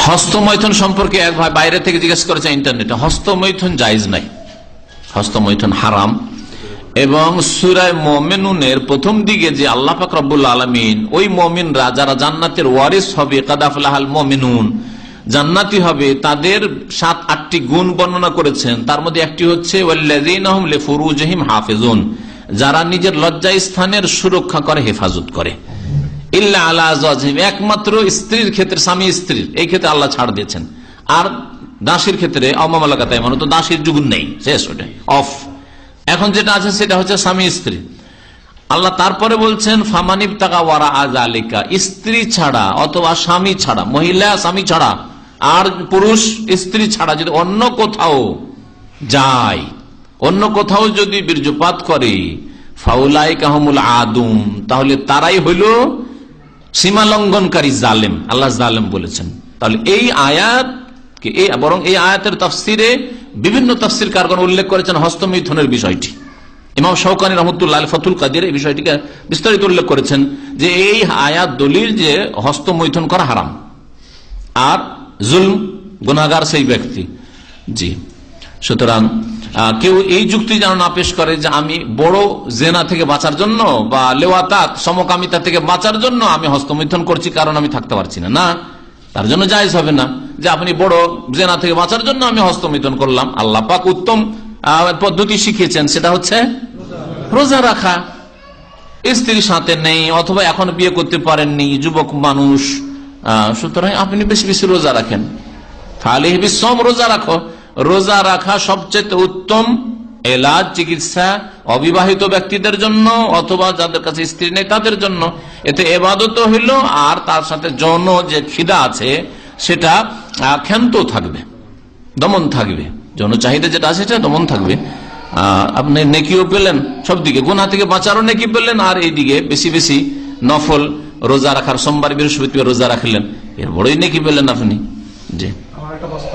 হস্তমৈথুন সম্পর্কে এক ভাই বাইরে থেকে জিজ্ঞেস করেছে ইন্টারনেটে। হস্তমৈথুন জায়েজ নাই, হস্তমৈথুন হারাম। এবং সূরা মুমিনুনের প্রথম দিকে যে আল্লাহ পাক রব্বুল আলামিন ওই মুমিনরা যারা জান্নাতের ওয়ারিস হবে, কাদ আফলাহাল মুমিনুন, জান্নাতি হবে, তাদের 7-8টি গুণ বর্ণনা করেছেন। তার মধ্যে একটি হচ্ছে ওয়াল্লাযীনা হুম লিফুরুজিহিম হাফিজুন, যারা নিজের লজ্জা স্থানের সুরক্ষা করে, হেফাজত করে। ইল্লা আলা আজওয়াজিহিম, একমাত্র স্ত্রীর ক্ষেত্রে, স্বামী স্ত্রীর এই ক্ষেত্রে আল্লাহ ছাড় দিয়েছেন। আর দাসীর ক্ষেত্রে অমামালাকাত মানে তো দাসীর যুগ নেই, শেষ, ওটা অফ। এখন যেটা আছে সেটা হচ্ছে স্বামী স্ত্রী। আল্লাহ তারপরে বলছেন ফামানিব তাকা ওয়ারা আযালিকা, স্ত্রী ছাড়া অথবা স্বামী ছাড়া, মহিলা স্বামী ছাড়া আর পুরুষ স্ত্রী ছাড়া যদি অন্য কোথাও যায়, অন্য কোথাও যদি বীর্যপাত করে, ফাউলাইকা হুমুল আদুম, তাহলে তারাই হইল সীমা লঙ্ঘনকারী, জালেম। আল্লাহ জালেম বলেছেন। তাহলে এই আয়াত বরং এই আয়াতের তাফসিরে বিভিন্ন তাফসির কারগণ উল্লেখ করেছেন হস্তমৈথুনের বিষয়টি। ইমাম শাওকানী রাহমাতুল্লাহ আলাইহি ফাতুল কাদির এই বিষয়টিকে বিস্তারিত উল্লেখ করেছেন যে এই আয়াত দলিল যে হস্তমৈথুন করা হারাম আর জুলম, গুনাহগার সেই ব্যক্তি। জি, সুতরাং কেউ এই যুক্তি যেন না পেশ করে যে আমি বড় জেনা থেকে বাঁচার জন্য বা লেওয়াতাত সমকামিতা থেকে বাঁচার জন্য আমি হস্তমৈথুন করছি কারণ আমি থাকতে পারছি না, তার জন্য জায়েজ হবে না যে আপনি বড় জেনা থেকে বাঁচার জন্য আমি হস্তমৈথুন করলাম। আল্লাহ পাক উত্তম পদ্ধতি শিখিয়েছেন, সেটা হচ্ছে রোজা রাখা। স্ত্রীর সাথে নেই অথবা এখন বিয়ে করতে পারেননি, যুবক মানুষ, সুতরাং আপনি বেশি বেশি রোজা রাখেন। ফালিহি বিসওম, রোজা রাখো। রোজা রাখা সবচেয়ে উত্তম এলাজ, চিকিৎসা অবিবাহিত ব্যক্তিদের জন্য অথবা যাদের কাছে স্ত্রী নেই তাদের জন্য। এতে ইবাদত হইল আর তার সাথে যৌন যে খিদা আছে সেটা ক্ষান্ত থাকবে, দমন থাকবে, যৌন চাহিদা যেটা আছে সেটা দমন থাকবে। আপনি নেকিও পেলেন, সব দিকে গুনাহ থেকে বাঁচারও নেকি পেলেন, আর এইদিকে বেশি বেশি নফল রোজা রাখার, সোমবার বৃহস্পতিবার রোজা রাখলেন, এর বড়ই নেকি পেলেন আপনি। জি, আমার একটা প্রশ্ন